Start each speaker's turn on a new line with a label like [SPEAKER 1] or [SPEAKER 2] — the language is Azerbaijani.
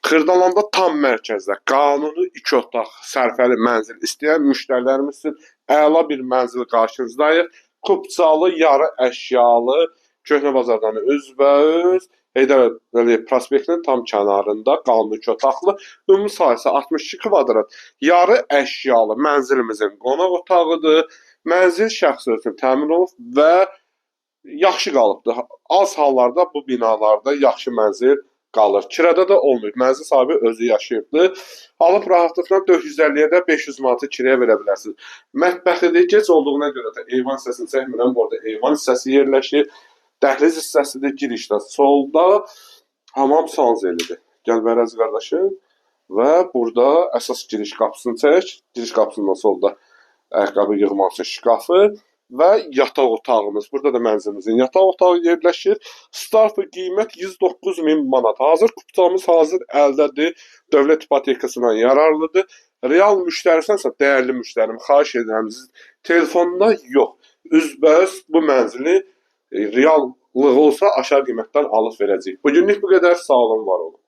[SPEAKER 1] Xırdalanda tam mərkəzdə qanuni 2 otaq sərfəli mənzil istəyən müştərilərimiz üçün əla bir mənzil qarşınızdayıq. Kupçalı, yarı əşyalı, Köhnə bazardan üzbəüz Heydər Əliyev prospektinin tam kənarında qanuni 2 otaqlı, ümumi sahəsi 62 kvadrat, yarı əşyalı mənzilimizin qonaq otağıdır. Mənzil şəxsi üçün təmin olunub və yaxşı qalıbdır. Az hallarda bu binalarda yaxşı mənzil qalır. Kirada da olmayıb. Mənzil sahibi özü yaşayıbdır. Alıb rahatlıqla 450-yə də 500 manatı kiraya verə bilərsiniz. Mətbəxidir, gec olduğuna görə də eyvan hissəsini çəkmirəm. Burada eyvan hissəsi yerləşir. Dəhliz hissəsidir, girişdə solda. Hamam sanzelidir. Gəl Vərəz qardaşım. Və burada əsas giriş qapısını çək. Giriş qapısından solda ayaqqabı yığmaq üçün şkafı və yataq otağımız. Burada da mənzilimizin yataq otağı yerləşir. Start qiymət 109.000 manat. Hazır kupçamız hazır əldədir. Dövlət ipotekasından yararlıdır. Real müştərisənsə, dəyərli müştərim, xahiş edirəm, telefonda yox. Üzbəüz bu mənzili reallığı olsa aşağı qiymətdən alıb verəcəyik. Bugünlük bu qədər. Sağ olun, var olun.